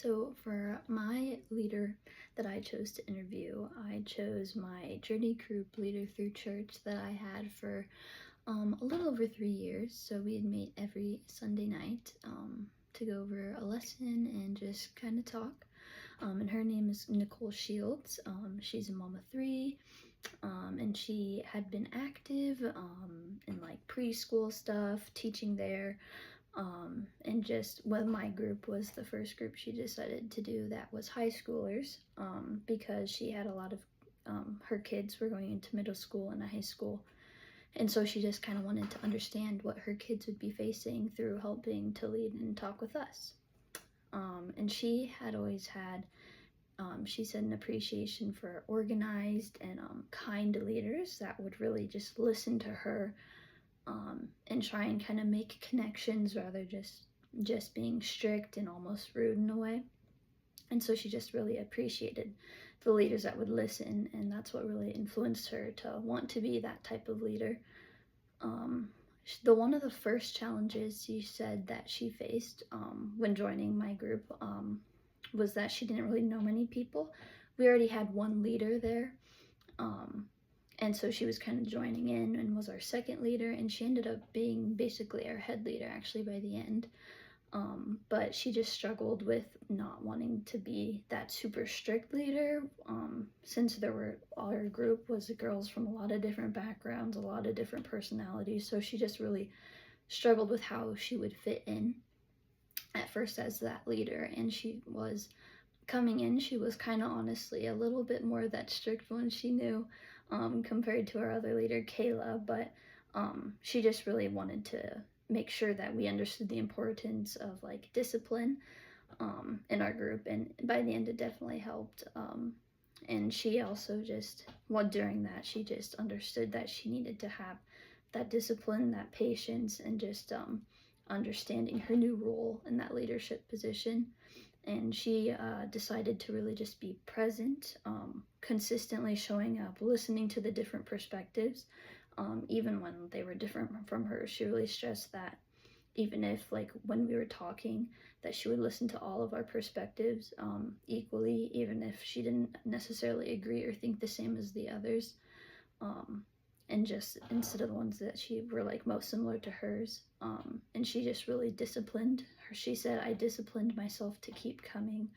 So for my leader that I chose to interview, I chose my journey group leader through church that I had for a little over 3 years. So we'd meet every Sunday night to go over a lesson and just kind of talk. And her name is Nicole Shields. She's a mom of three, and she had been active in like preschool stuff, teaching there. And just when my group was the first group she decided to do that was high schoolers, because she had a lot of her kids were going into middle school and high school, and so she just kind of wanted to understand what her kids would be facing through helping to lead and talk with us. And she had always had, she said, an appreciation for organized and kind leaders that would really just listen to her, and try and kind of make connections rather just being strict and almost rude in a way. And so she just really appreciated the leaders that would listen, and that's what really influenced her to want to be that type of leader. One of the first challenges she said that she faced when joining my group was that she didn't really know many people. We already had one leader there, and so she was kind of joining in and was our second leader, and she ended up being basically our head leader actually by the end. But she just struggled with not wanting to be that super strict leader, since our group was girls from a lot of different backgrounds, a lot of different personalities, so she just really struggled with how she would fit in at first as that leader. And she was coming in, she was kind of honestly a little bit more that strict one, she knew, compared to our other leader, Kayla, but she just really wanted to make sure that we understood the importance of like discipline in our group, and by the end it definitely helped. And she also just, well, during that, she just understood that she needed to have that discipline, that patience, and just understanding her new role in that leadership position. And she decided to really just be present, consistently showing up, listening to the different perspectives, even when they were different from hers. She really stressed that even if, like, when we were talking, that she would listen to all of our perspectives equally, even if she didn't necessarily agree or think the same as the others, and just instead of the ones that she were like most similar to hers. And she just really disciplined her. She said, I disciplined myself to keep coming,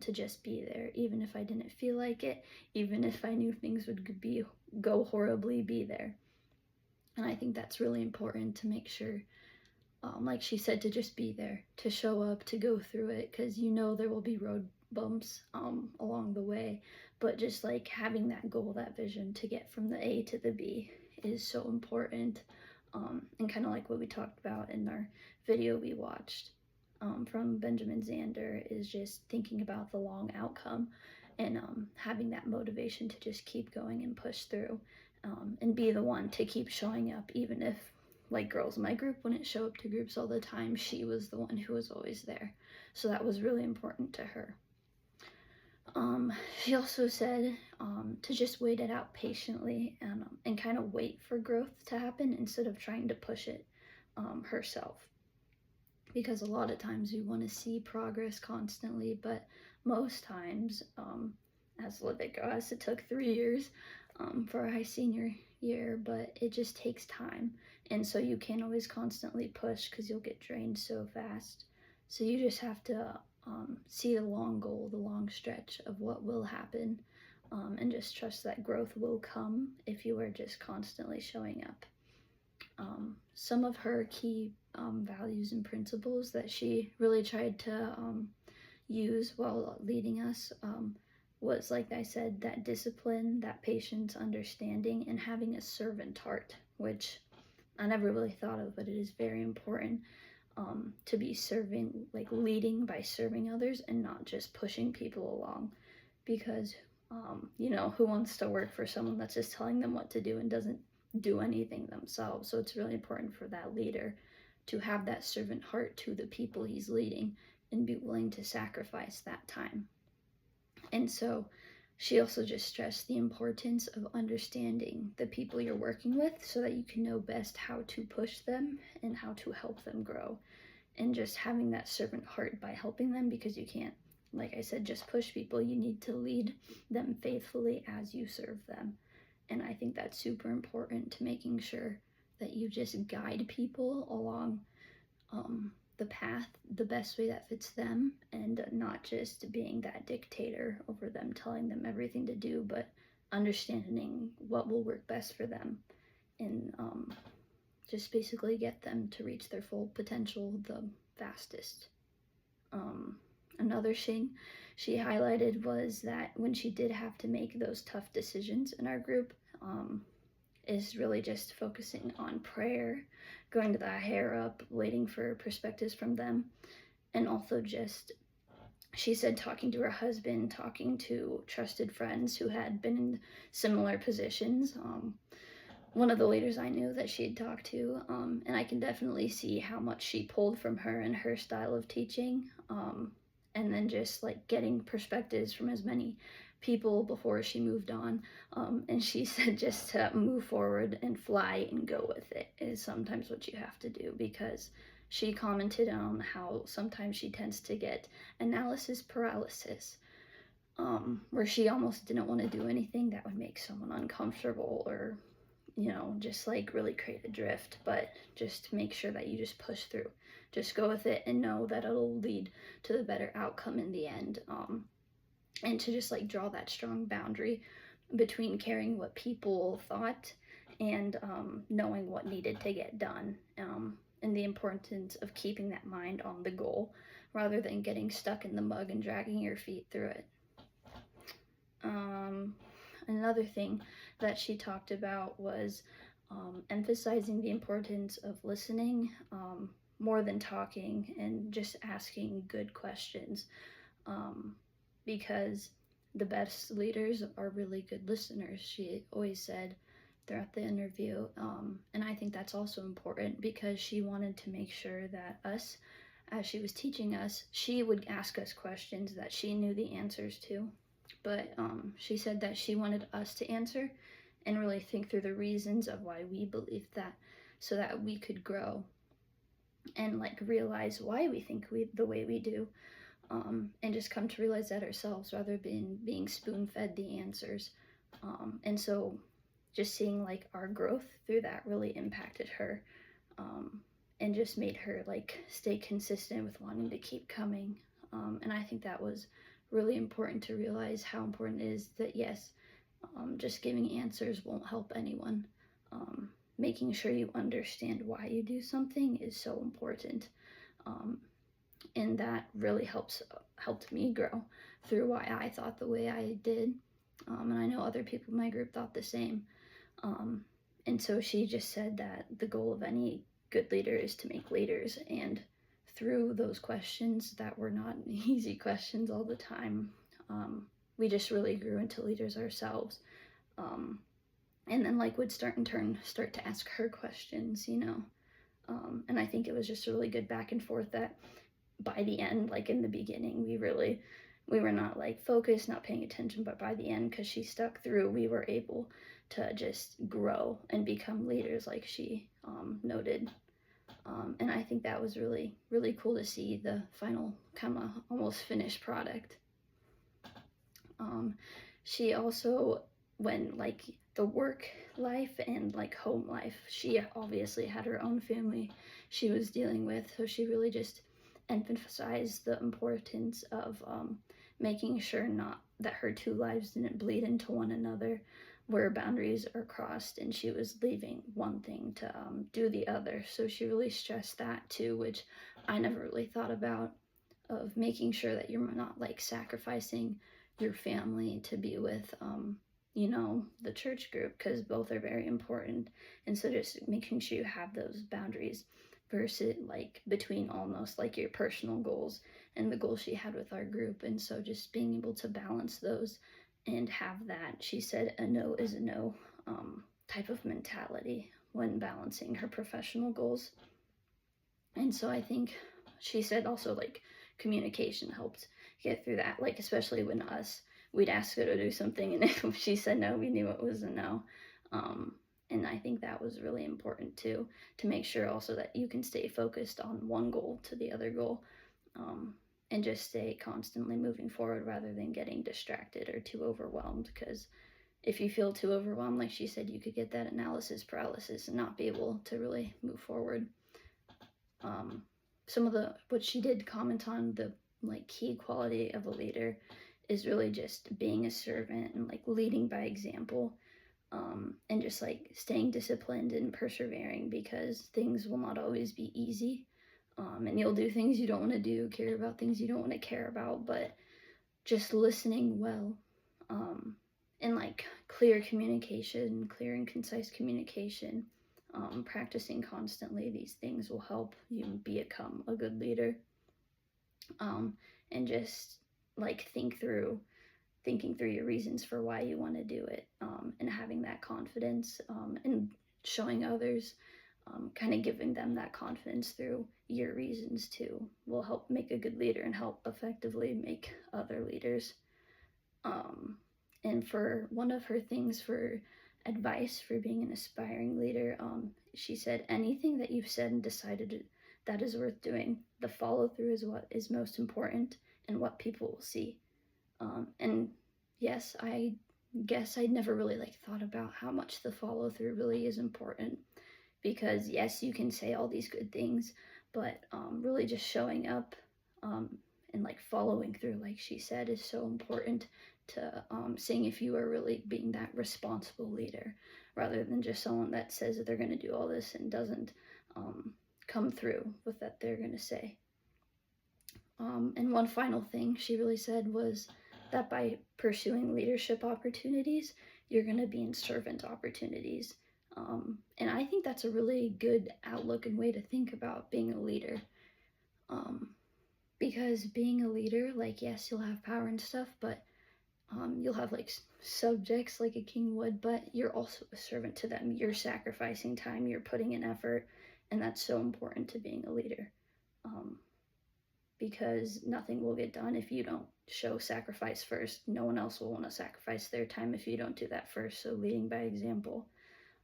to just be there, even if I didn't feel like it, even if I knew things would go horribly, be there. And I think that's really important to make sure, like she said, to just be there, to show up, to go through it, because there will be road bumps along the way, but just like having that goal, that vision to get from the A to the B is so important. And kind of like what we talked about in our video we watched from Benjamin Zander, is just thinking about the long outcome, and having that motivation to just keep going and push through, and be the one to keep showing up, even if, like, girls in my group wouldn't show up to groups all the time, she was the one who was always there. So that was really important to her. She also said to just wait it out patiently, and kind of wait for growth to happen instead of trying to push it herself. Because a lot of times we want to see progress constantly, but most times, as it took 3 years for my senior year, but it just takes time. And so you can't always constantly push because you'll get drained so fast. So you just have to see the long goal, the long stretch of what will happen, and just trust that growth will come if you are just constantly showing up. Some of her key values and principles that she really tried to use while leading us was, like I said, that discipline, that patience, understanding, and having a servant heart, which I never really thought of, but it is very important to be serving, like leading by serving others and not just pushing people along, because who wants to work for someone that's just telling them what to do and doesn't do anything themselves? So it's really important for that leader to have that servant heart to the people he's leading and be willing to sacrifice that time. And so she also just stressed the importance of understanding the people you're working with so that you can know best how to push them and how to help them grow. and just having that servant heart by helping them, because you can't, like I said, just push people. You need to lead them faithfully as you serve them. And I think that's super important to making sure that you just guide people along the path the best way that fits them, and not just being that dictator over them, telling them everything to do, but understanding what will work best for them, and just basically get them to reach their full potential the fastest. Another thing she highlighted was that when she did have to make those tough decisions in our group, is really just focusing on prayer, going to the higher up, waiting for perspectives from them, and also just, she said, talking to her husband, talking to trusted friends who had been in similar positions. One of the leaders I knew that she had talked to, and I can definitely see how much she pulled from her and her style of teaching, and then just like getting perspectives from as many people before she moved on. And she said just to move forward and fly and go with it is sometimes what you have to do, because she commented on how sometimes she tends to get analysis paralysis, where she almost didn't want to do anything that would make someone uncomfortable, or just like really create a drift, but just make sure that you just push through, just go with it, and know that it'll lead to the better outcome in the end. And to just like draw that strong boundary between caring what people thought and knowing what needed to get done, and the importance of keeping that mind on the goal rather than getting stuck in the mud and dragging your feet through it. Another thing that she talked about was emphasizing the importance of listening more than talking, and just asking good questions, because the best leaders are really good listeners, she always said throughout the interview. And I think that's also important, because she wanted to make sure that us, as she was teaching us, she would ask us questions that she knew the answers to, but she said that she wanted us to answer and really think through the reasons of why we believed that, so that we could grow and like realize why we think the way we do, and just come to realize that ourselves, rather than being spoon-fed the answers. And so just seeing like our growth through that really impacted her, and just made her like stay consistent with wanting to keep coming. And I think that was really important to realize, how important it is that, yes, just giving answers won't help anyone. Making sure you understand why you do something is so important. And that really helped me grow through why I thought the way I did. And I know other people in my group thought the same. And so she just said that the goal of any good leader is to make leaders. And through those questions that were not easy questions all the time, we just really grew into leaders ourselves. And then like would start to ask her questions, and I think it was just a really good back and forth, that by the end, like in the beginning, we were not like focused, not paying attention, but by the end, because she stuck through, we were able to just grow and become leaders, like she noted. And I think that was really, really cool to see the final kind of almost finished product. She also, when like the work life and like home life, she obviously had her own family she was dealing with, so she really just emphasized the importance of making sure not that her two lives didn't bleed into one another, where boundaries are crossed and she was leaving one thing to do the other. So she really stressed that too, which I never really thought about, of making sure that you're not like sacrificing your family to be with the church group, because both are very important. And so just making sure you have those boundaries versus like between almost like your personal goals and the goals she had with our group. And so just being able to balance those and have that, she said, a no is a no type of mentality when balancing her professional goals. And so I think she said also like communication helped get through that, like especially when we'd ask her to do something, and if she said no, we knew it was a no. And I think that was really important too, to make sure also that you can stay focused on one goal to the other goal, um, and just stay constantly moving forward rather than getting distracted or too overwhelmed. Because if you feel too overwhelmed, like she said, you could get that analysis paralysis and not be able to really move forward. Some of the what she did comment on, the like key quality of a leader is really just being a servant and like leading by example, and just like staying disciplined and persevering, because things will not always be easy, and you'll do things you don't want to do, care about things you don't want to care about, but just listening well, and like clear communication, clear and concise communication, practicing constantly, these things will help you become a good leader, and just like thinking through your reasons for why you want to do it, and having that confidence, and showing others, kind of giving them that confidence through your reasons too, will help make a good leader and help effectively make other leaders. And for one of her things for advice for being an aspiring leader, she said, anything that you've said and decided that is worth doing, the follow through is what is most important and what people will see. And yes, I guess I'd never really like thought about how much the follow through really is important, because yes, you can say all these good things, but really just showing up, and like following through, like she said, is so important to seeing if you are really being that responsible leader, rather than just someone that says that they're going to do all this and doesn't come through with that they're going to say. And one final thing she really said was that by pursuing leadership opportunities, you're going to be in servant opportunities. And I think that's a really good outlook and way to think about being a leader. Because being a leader, like, yes, you'll have power and stuff, but you'll have like subjects like a king would, but you're also a servant to them. You're sacrificing time, you're putting in effort, and that's so important to being a leader. Because nothing will get done if you don't show sacrifice first. No one else will want to sacrifice their time if you don't do that first. So leading by example,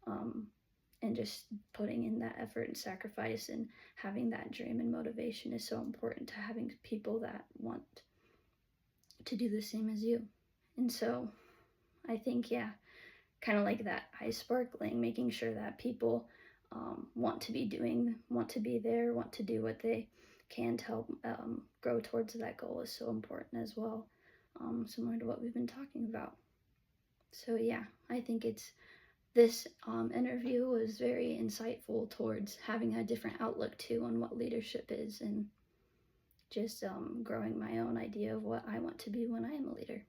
and just putting in that effort and sacrifice and having that dream and motivation is so important to having people that want to do the same as you. And so I think, yeah, kind of like that eye sparkling, making sure that people want to be there, want to do what they can to help grow towards that goal is so important as well, similar to what we've been talking about. So yeah, I think this interview was very insightful towards having a different outlook too on what leadership is, and just growing my own idea of what I want to be when I am a leader.